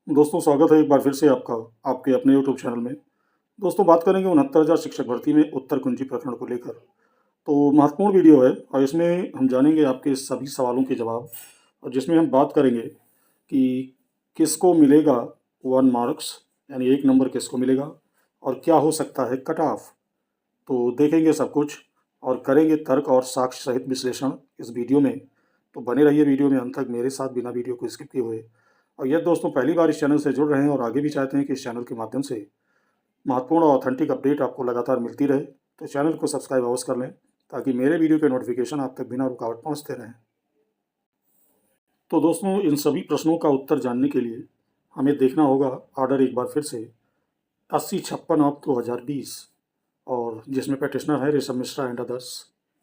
दोस्तों स्वागत है एक बार फिर से आपका आपके अपने यूट्यूब चैनल में। दोस्तों बात करेंगे 69,000 शिक्षक भर्ती में उत्तर कुंजी प्रकरण को लेकर। तो महत्वपूर्ण वीडियो है और इसमें हम जानेंगे आपके सभी सवालों के जवाब और जिसमें हम बात करेंगे कि किसको मिलेगा 1 मार्क्स यानी 1 नंबर किसको मिलेगा और क्या हो सकता है कट ऑफ। तो देखेंगे सब कुछ और करेंगे तर्क और साक्ष्य सहित विश्लेषण इस वीडियो में। तो बने रहिए वीडियो में अंत तक मेरे साथ बिना वीडियो को स्किप किए हुए। और यदि दोस्तों पहली बार इस चैनल से जुड़ रहे हैं और आगे भी चाहते हैं कि इस चैनल के माध्यम से महत्वपूर्ण और ऑथेंटिक अपडेट आपको लगातार मिलती रहे तो चैनल को सब्सक्राइब अवश्य कर लें ताकि मेरे वीडियो के नोटिफिकेशन आप तक बिना रुकावट पहुंचते रहें। तो दोस्तों इन सभी प्रश्नों का उत्तर जानने के लिए हमें देखना होगा ऑर्डर एक बार फिर से 8056 ऑफ 2020 और जिसमें पेटिशनर है ऋषभ मिश्रा एंड अदर्स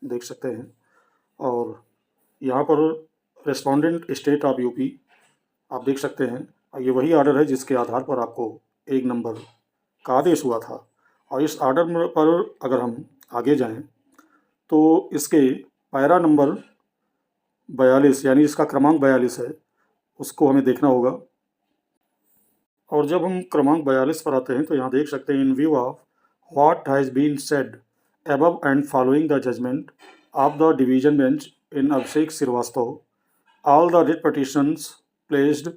देख सकते हैं। और यहाँ पर रेस्पोंडेंट स्टेट ऑफ यूपी आप देख सकते हैं। और ये वही ऑर्डर है जिसके आधार पर आपको 1 नंबर का आदेश हुआ था। और इस ऑर्डर पर अगर हम आगे जाएं तो इसके पैरा नंबर 42 यानी इसका क्रमांक 42 है उसको हमें देखना होगा। और जब हम क्रमांक 42 पर आते हैं तो यहाँ देख सकते हैं in view of what has been said above and following the judgment of the division bench in Abhishek Srivastava, all the writ petitions placed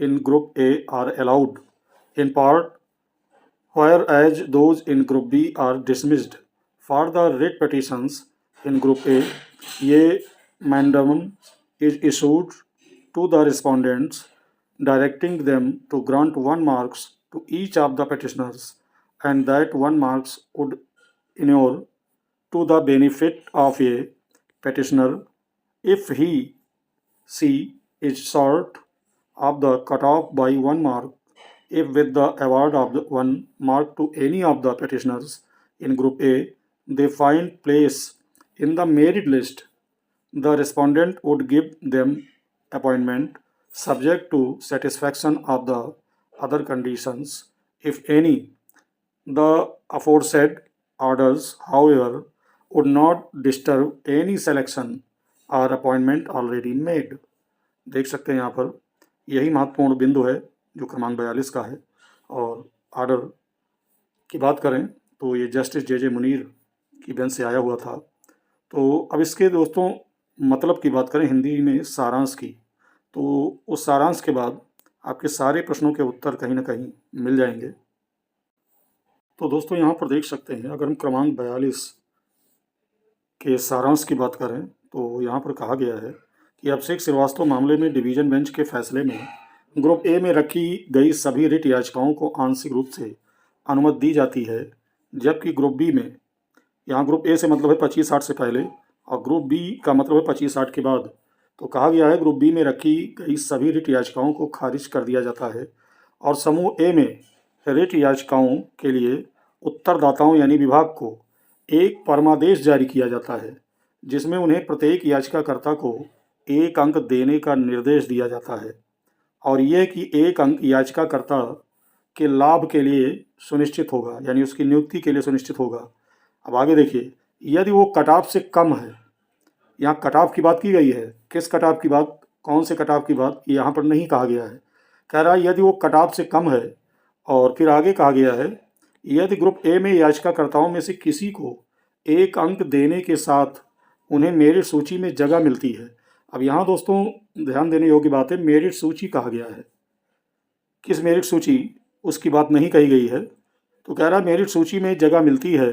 in Group A are allowed in part, whereas those in Group B are dismissed. For the writ petitions in Group A, a mandamum is issued to the respondents directing them to grant 1 marks to each of the petitioners and that 1 marks would inure to the benefit of a petitioner if she is short of the cutoff by 1 mark, if with the award of 1 mark to any of the petitioners in Group A they find place in the merit list, the respondent would give them appointment subject to satisfaction of the other conditions, if any. The aforesaid orders, however, would not disturb any selection or appointment already made. देख सकते हैं यहाँ पर यही महत्वपूर्ण बिंदु है जो क्रमांक 42 का है। और ऑर्डर की बात करें तो ये जस्टिस जे मुनीर की बेंच से आया हुआ था। तो अब इसके दोस्तों मतलब की बात करें हिंदी में सारांश की, तो उस सारांश के बाद आपके सारे प्रश्नों के उत्तर कहीं ना कहीं मिल जाएंगे। तो दोस्तों यहाँ पर देख सकते हैं अगर हम क्रमांक 42 के सारांश की बात करें तो यहाँ पर कहा गया है कि अभिषेक श्रीवास्तव मामले में डिवीजन बेंच के फैसले में ग्रुप ए में रखी गई सभी रिट याचिकाओं को आंशिक रूप से अनुमति दी जाती है, जबकि ग्रुप बी में, यहाँ ग्रुप ए से मतलब है 25/60 से पहले और ग्रुप बी का मतलब है 25/60 के बाद। तो कहा गया है ग्रुप बी में रखी गई सभी रिट याचिकाओं को खारिज कर दिया जाता है और समूह ए में रिट याचिकाओं के लिए उत्तरदाताओं यानी विभाग को एक परमादेश जारी किया जाता है जिसमें उन्हें प्रत्येक याचिकाकर्ता को 1 अंक देने का निर्देश दिया जाता है और यह कि 1 अंक याचिकाकर्ता के लाभ के लिए सुनिश्चित होगा यानी उसकी नियुक्ति के लिए सुनिश्चित होगा। अब आगे देखिए, यदि वो कट ऑफ से कम है, यहाँ कट ऑफ की बात की गई है, किस कट ऑफ की बात, कौन से कट ऑफ की बात, यहाँ पर नहीं कहा गया है। कह रहा है यदि वो कट ऑफ से कम है और फिर आगे कहा गया है यदि ग्रुप ए में याचिकाकर्ताओं में से किसी को 1 अंक देने के साथ उन्हें मेरिट सूची में जगह मिलती है। अब यहाँ दोस्तों ध्यान देने योग्य बात है, मेरिट सूची कहा गया है, किस मेरिट सूची उसकी बात नहीं कही गई है। तो कह रहा है मेरिट सूची में जगह मिलती है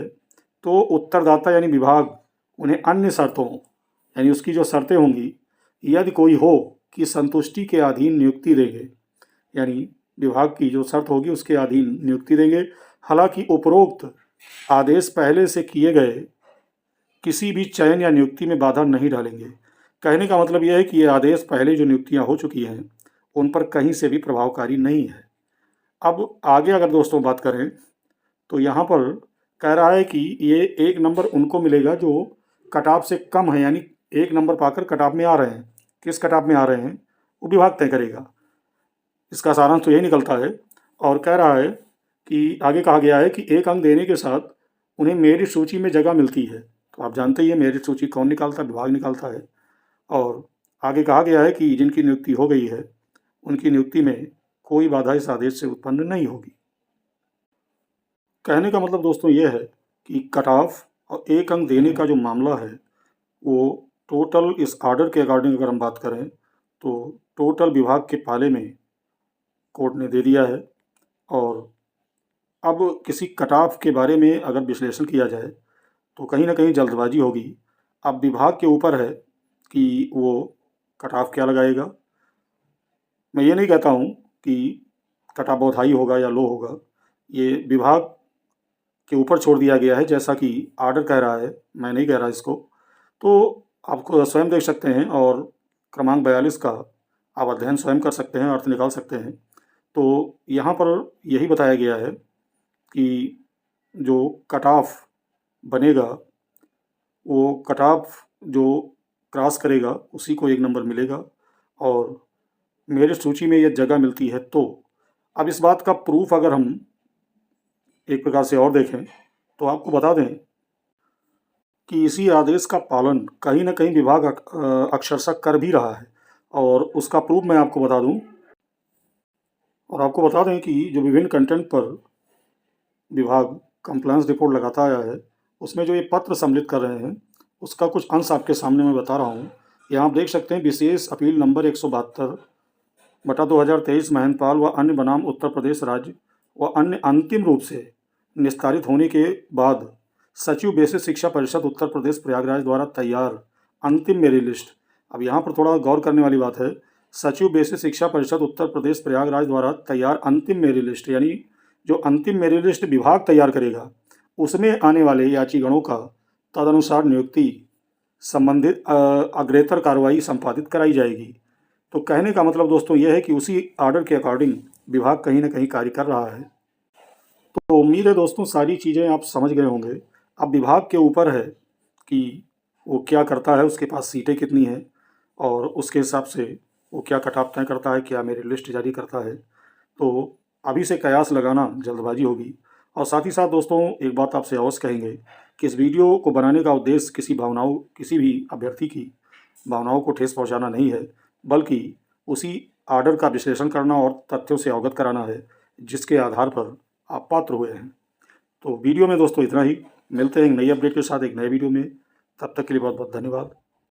तो उत्तरदाता यानी विभाग उन्हें अन्य शर्तों यानी उसकी जो शर्तें होंगी यदि कोई हो कि संतुष्टि के अधीन नियुक्ति देंगे, यानी विभाग की जो शर्त होगी उसके अधीन नियुक्ति देंगे। हालांकि उपरोक्त आदेश पहले से किए गए किसी भी चयन या नियुक्ति में बाधा नहीं डालेंगे। कहने का मतलब यह है कि ये आदेश पहले जो नियुक्तियां हो चुकी हैं उन पर कहीं से भी प्रभावकारी नहीं है। अब आगे अगर दोस्तों बात करें तो यहाँ पर कह रहा है कि ये 1 नंबर उनको मिलेगा जो कट ऑफ से कम है, यानी 1 नंबर पाकर कट ऑफ में आ रहे हैं। किस कट ऑफ में आ रहे हैं वो विभाग तय करेगा। इसका सारांश तो यही निकलता है। और कह रहा है कि आगे कहा गया है कि 1 अंक देने के साथ उन्हें मेरिट सूची में जगह मिलती है। तो आप जानते ही हैं मेरिट सूची कौन निकालता है, विभाग निकालता है। और आगे कहा गया है कि जिनकी नियुक्ति हो गई है उनकी नियुक्ति में कोई बाधा इस आदेश से उत्पन्न नहीं होगी। कहने का मतलब दोस्तों ये है कि कट ऑफ और 1 अंक देने का जो मामला है, वो टोटल इस ऑर्डर के अकॉर्डिंग अगर हम बात करें, तो टोटल विभाग के पाले में कोर्ट ने दे दिया है। और अब किसी कट ऑफ के बारे में अगर विश्लेषण किया जाए, तो कहीं न कहीं जल्दबाजी होगी। अब विभाग के ऊपर है कि वो कट ऑफ क्या लगाएगा। मैं ये नहीं कहता हूँ कि कट ऑफ बहुत हाई होगा या लो होगा, ये विभाग के ऊपर छोड़ दिया गया है, जैसा कि ऑर्डर कह रहा है, मैं नहीं कह रहा इसको। तो आप स्वयं देख सकते हैं और क्रमांक 42 का आप अध्ययन स्वयं कर सकते हैं, अर्थ निकाल सकते हैं। तो यहाँ पर यही बताया गया है कि जो कट ऑफ बनेगा, वो कट ऑफ जो क्रॉस करेगा उसी को 1 नंबर मिलेगा और मेरिट सूची में ये जगह मिलती है। तो अब इस बात का प्रूफ अगर हम एक प्रकार से और देखें, तो आपको बता दें कि इसी आदेश का पालन कहीं न कहीं विभाग अक्षरशः कर भी रहा है। और उसका प्रूफ मैं आपको बता दूं, और आपको बता दें कि जो विभिन्न कंटेंट पर विभाग कंप्लायंस रिपोर्ट लगाता आया है, उसमें जो ये पत्र सम्मिलित कर रहे हैं, उसका कुछ अंश आपके सामने मैं बता रहा हूँ। यहाँ आप देख सकते हैं, विशेष अपील नंबर 172/2023 महंतपाल व अन्य बनाम उत्तर प्रदेश राज्य व अन्य अंतिम रूप से निस्तारित होने के बाद सचिव बेसिक शिक्षा परिषद उत्तर प्रदेश प्रयागराज द्वारा तैयार अंतिम मेरिट लिस्ट। अब यहाँ पर थोड़ा गौर करने वाली बात है, सचिव बेसिक शिक्षा परिषद उत्तर प्रदेश प्रयागराज द्वारा तैयार अंतिम मेरिट लिस्ट, यानी जो अंतिम मेरिट लिस्ट विभाग तैयार करेगा, उसमें आने वाले याचीगणों का तदनुसार नियुक्ति संबंधित अग्रेतर कार्रवाई संपादित कराई जाएगी। तो कहने का मतलब दोस्तों यह है कि उसी ऑर्डर के अकॉर्डिंग विभाग कहीं न कहीं कार्य कर रहा है। तो उम्मीद है दोस्तों सारी चीज़ें आप समझ गए होंगे। अब विभाग के ऊपर है कि वो क्या करता है, उसके पास सीटें कितनी हैं और उसके हिसाब से वो क्या कट ऑफ तय करता है, क्या मेरिट लिस्ट जारी करता है। तो अभी से कयास लगाना जल्दबाजी होगी। और साथ ही साथ दोस्तों एक बात आपसे अवश्य कहेंगे कि इस वीडियो को बनाने का उद्देश्य किसी भी अभ्यर्थी की भावनाओं को ठेस पहुंचाना नहीं है, बल्कि उसी ऑर्डर का विश्लेषण करना और तथ्यों से अवगत कराना है जिसके आधार पर आप पात्र हुए हैं। तो वीडियो में दोस्तों इतना ही। मिलते हैं एक नई अपडेट के साथ एक नए वीडियो में। तब तक के लिए बहुत बहुत धन्यवाद।